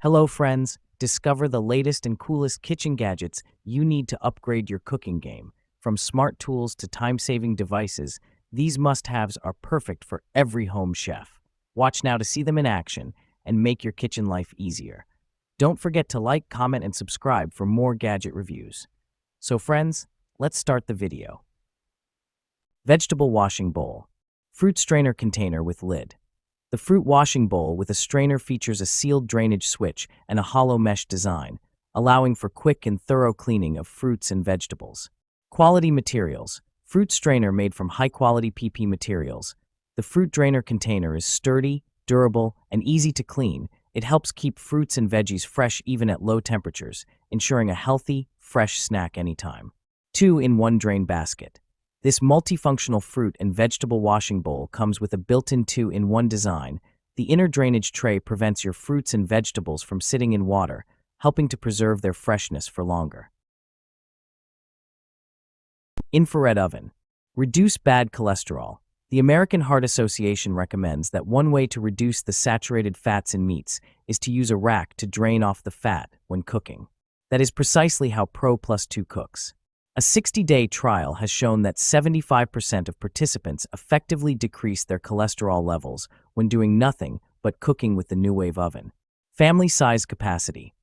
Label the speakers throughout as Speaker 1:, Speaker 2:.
Speaker 1: Hello, friends. Discover the latest and coolest kitchen gadgets you need to upgrade your cooking game. From smart tools to time-saving devices, these must-haves are perfect for every home chef. Watch now to see them in action and make your kitchen life easier. Don't forget to like, comment, and subscribe for more gadget reviews. So, friends, let's start the video. Vegetable washing bowl. Fruit strainer container with lid. The fruit washing bowl with a strainer features a sealed drainage switch and a hollow mesh design, allowing for quick and thorough cleaning of fruits and vegetables. Quality materials. Fruit strainer made from high-quality PP materials. The fruit drainer container is sturdy, durable, and easy to clean. It helps keep fruits and veggies fresh even at low temperatures, ensuring a healthy, fresh snack anytime. 2-in-1 drain basket. This multifunctional fruit and vegetable washing bowl comes with a built-in 2-in-1 design. The inner drainage tray prevents your fruits and vegetables from sitting in water, helping to preserve their freshness for longer. Infrared oven. Reduce bad cholesterol. The American Heart Association recommends that one way to reduce the saturated fats in meats is to use a rack to drain off the fat when cooking. That is precisely how Pro Plus 2 cooks. A 60-day trial has shown that 75% of participants effectively decreased their cholesterol levels when doing nothing but cooking with the New Wave oven. Family size capacity.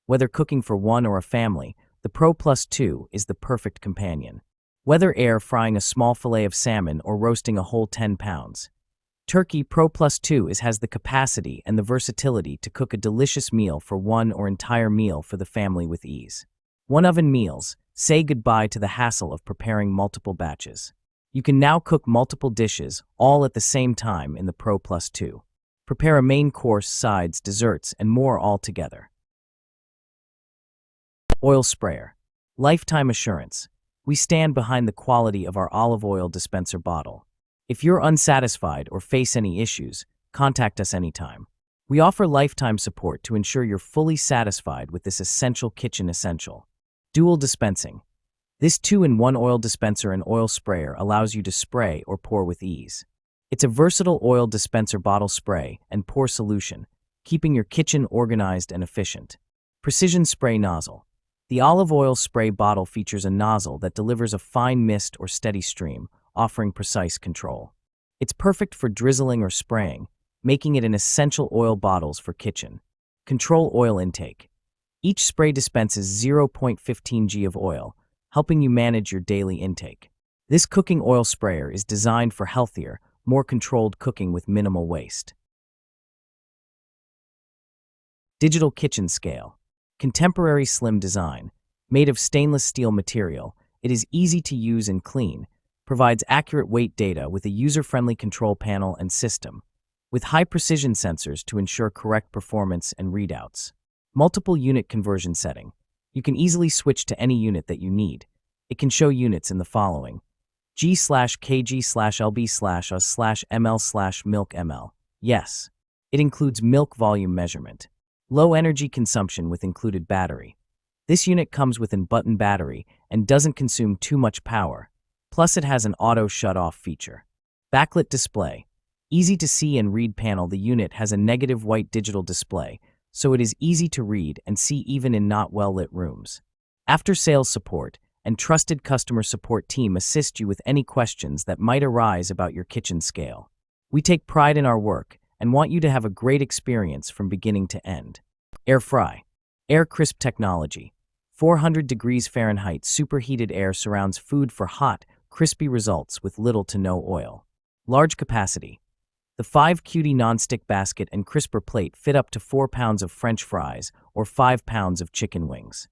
Speaker 1: Whether cooking for one or a family, the Pro Plus 2 is the perfect companion. Whether air frying a small fillet of salmon or roasting a whole 10 pounds. Turkey Pro Plus 2 has the capacity and the versatility to cook a delicious meal for one or entire meal for the family with ease. One oven meals. Say goodbye to the hassle of preparing multiple batches. You can now cook multiple dishes, all at the same time in the Pro Plus 2. Prepare a main course, sides, desserts, and more all together. Oil sprayer. Lifetime assurance. We stand behind the quality of our olive oil dispenser bottle. If you're unsatisfied or face any issues, contact us anytime. We offer lifetime support to ensure you're fully satisfied with this essential kitchen essential. Dual dispensing. This 2-in-1 oil dispenser and oil sprayer allows you to spray or pour with ease. It's a versatile oil dispenser bottle spray and pour solution, keeping your kitchen organized and efficient. Precision spray nozzle. The olive oil spray bottle features a nozzle that delivers a fine mist or steady stream, offering precise control. It's perfect for drizzling or spraying, making it an essential oil bottles for kitchen. Control oil intake. Each spray dispenses 0.15 g of oil, helping you manage your daily intake. This cooking oil sprayer is designed for healthier, more controlled cooking with minimal waste. Digital kitchen scale. Contemporary slim design. Made of stainless steel material, it is easy to use and clean, provides accurate weight data with a user-friendly control panel and system, with high-precision sensors to ensure correct performance and readouts. Multiple unit conversion setting. You can easily switch to any unit that you need. It can show units in the following: G/kg/lb/us/ml/milk ml. Yes. It includes milk volume measurement. Low energy consumption with included battery. This unit comes with an button battery and doesn't consume too much power. Plus it has an auto shut-off feature. Backlit display. Easy to see and read panel. The unit has a negative white digital display, so it is easy to read and see even in not well-lit rooms. After-sales support and trusted customer support team assist you with any questions that might arise about your kitchen scale. We take pride in our work and want you to have a great experience from beginning to end. Air fry. Air crisp technology. 400 degrees Fahrenheit superheated air surrounds food for hot, crispy results with little to no oil. Large capacity. The 5QD non-stick basket and crisper plate fit up to 4 pounds of French fries or 5 pounds of chicken wings.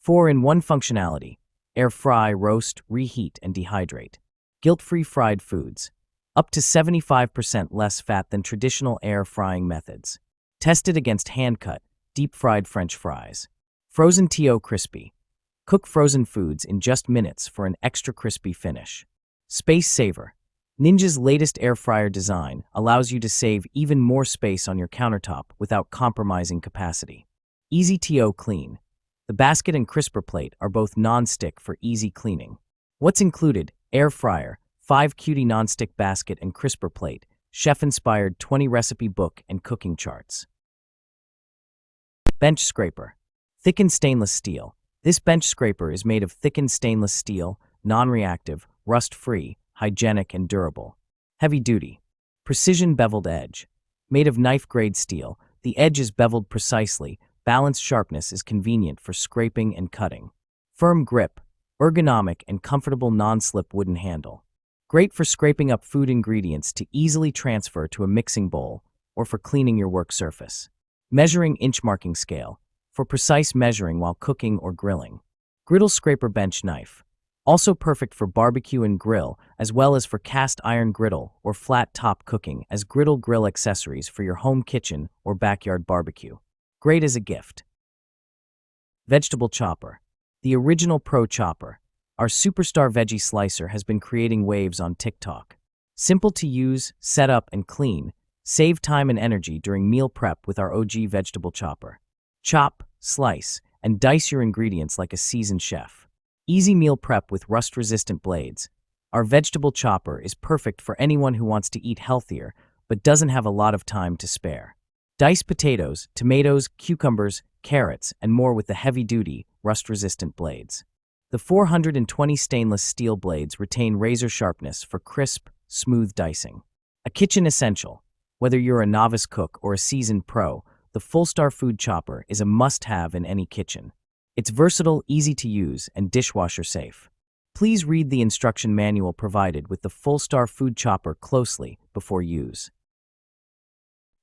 Speaker 1: 4-in-1 functionality. Air fry, roast, reheat, and dehydrate. Guilt-free fried foods. Up to 75% less fat than traditional air frying methods. Tested against hand-cut, deep-fried French fries. Frozen TO crispy. Cook frozen foods in just minutes for an extra crispy finish. Space saver. Ninja's latest air fryer design allows you to save even more space on your countertop without compromising capacity. Easy TO clean. The basket and crisper plate are both non-stick for easy cleaning. What's included? Air fryer, 5QD non-stick basket and crisper plate, chef-inspired 20 recipe book and cooking charts. Bench scraper. Thickened stainless steel. This bench scraper is made of thickened stainless steel, non-reactive, rust-free, hygienic, and durable. Heavy duty. Precision beveled edge. Made of knife-grade steel, the edge is beveled precisely. Balanced sharpness is convenient for scraping and cutting. Firm grip. Ergonomic and comfortable non-slip wooden handle. Great for scraping up food ingredients to easily transfer to a mixing bowl or for cleaning your work surface. Measuring inch marking scale. For precise measuring while cooking or grilling. Griddle scraper bench knife. Also perfect for barbecue and grill, as well as for cast iron griddle or flat top cooking as griddle grill accessories for your home kitchen or backyard barbecue. Great as a gift. Vegetable chopper. The original pro chopper. Our superstar veggie slicer has been creating waves on TikTok. Simple to use, set up, and clean. Save time and energy during meal prep with our OG vegetable chopper. Chop, slice, and dice your ingredients like a seasoned chef. Easy meal prep with rust-resistant blades. Our vegetable chopper is perfect for anyone who wants to eat healthier but doesn't have a lot of time to spare. Dice potatoes, tomatoes, cucumbers, carrots, and more with the heavy-duty, rust-resistant blades. The 420 stainless steel blades retain razor sharpness for crisp, smooth dicing. A kitchen essential. Whether you're a novice cook or a seasoned pro, the Full-Star Food Chopper is a must-have in any kitchen. It's versatile, easy to use, and dishwasher safe. Please read the instruction manual provided with the Full-Star Food Chopper closely before use.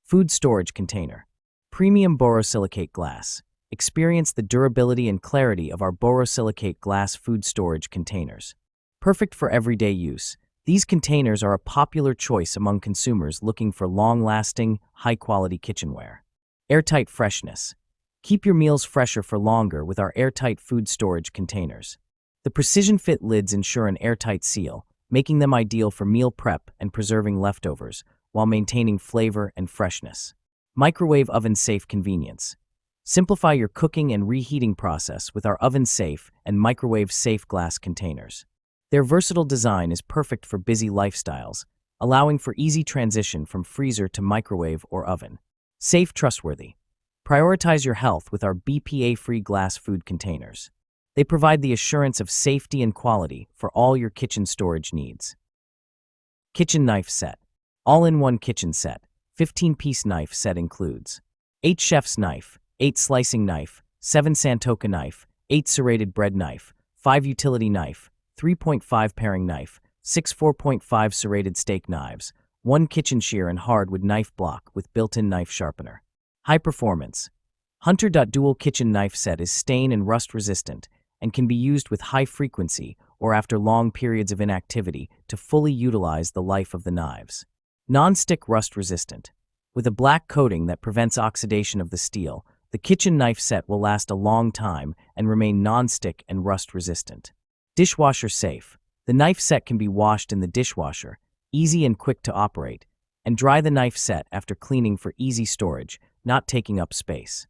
Speaker 1: Food storage container. Premium borosilicate glass. Experience the durability and clarity of our borosilicate glass food storage containers. Perfect for everyday use, these containers are a popular choice among consumers looking for long-lasting, high-quality kitchenware. Airtight freshness. Keep your meals fresher for longer with our airtight food storage containers. The precision-fit lids ensure an airtight seal, making them ideal for meal prep and preserving leftovers, while maintaining flavor and freshness. Microwave oven-safe convenience. Simplify your cooking and reheating process with our oven-safe and microwave-safe glass containers. Their versatile design is perfect for busy lifestyles, allowing for easy transition from freezer to microwave or oven. Safe, trustworthy. Prioritize your health with our BPA-free glass food containers. They provide the assurance of safety and quality for all your kitchen storage needs. Kitchen knife set. All-in-one kitchen set. 15-piece knife set includes 8 chef's knife, 8 slicing knife, 7 Santoka knife, 8 serrated bread knife, 5 utility knife, 3.5 paring knife, 6 4.5 serrated steak knives, 1 kitchen shear and hardwood knife block with built-in knife sharpener. High performance. Hunter Dual Kitchen Knife Set is stain and rust resistant and can be used with high frequency or after long periods of inactivity to fully utilize the life of the knives. Non-stick rust resistant. With a black coating that prevents oxidation of the steel, the kitchen knife set will last a long time and remain non-stick and rust resistant. Dishwasher safe. The knife set can be washed in the dishwasher, easy and quick to operate, and dry the knife set after cleaning for easy storage, not taking up space.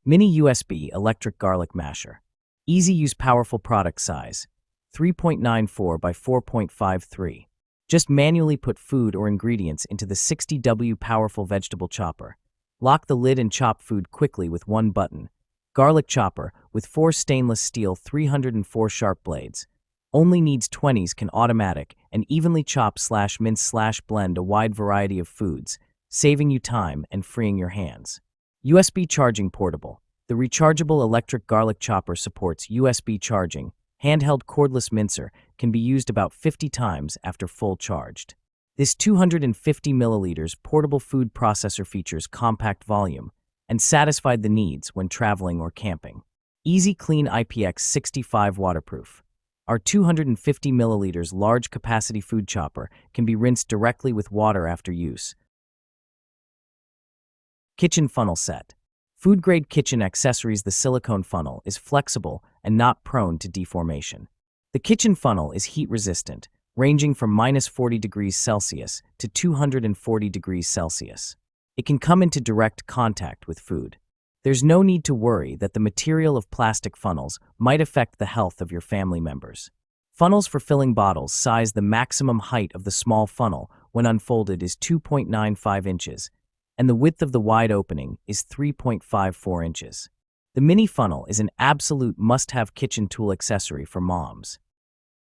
Speaker 1: Mini USB electric garlic masher. Easy use, powerful product size, 3.94 by 4.53. Just manually put food or ingredients into the 60W powerful vegetable chopper. Lock the lid and chop food quickly with one button. Garlic chopper with 4 stainless steel 304 sharp blades. Only needs 20s, can automatic and evenly chop / mince / blend a wide variety of foods, saving you time and freeing your hands. USB charging portable. The rechargeable electric garlic chopper supports USB charging. Handheld cordless mincer can be used about 50 times after full charged. This 250 milliliters portable food processor features compact volume and satisfied the needs when traveling or camping. Easy clean, IPX65 waterproof. Our 250 milliliters large capacity food chopper can be rinsed directly with water after use. Kitchen funnel set. Food-grade kitchen accessories. The silicone funnel is flexible and not prone to deformation. The kitchen funnel is heat-resistant, ranging from -40 degrees Celsius to 240 degrees Celsius. It can come into direct contact with food. There's no need to worry that the material of plastic funnels might affect the health of your family members. Funnels for filling bottles. Size. The maximum height of the small funnel when unfolded is 2.95 inches. and the width of the wide opening is 3.54 inches. The mini funnel is an absolute must-have kitchen tool accessory for moms.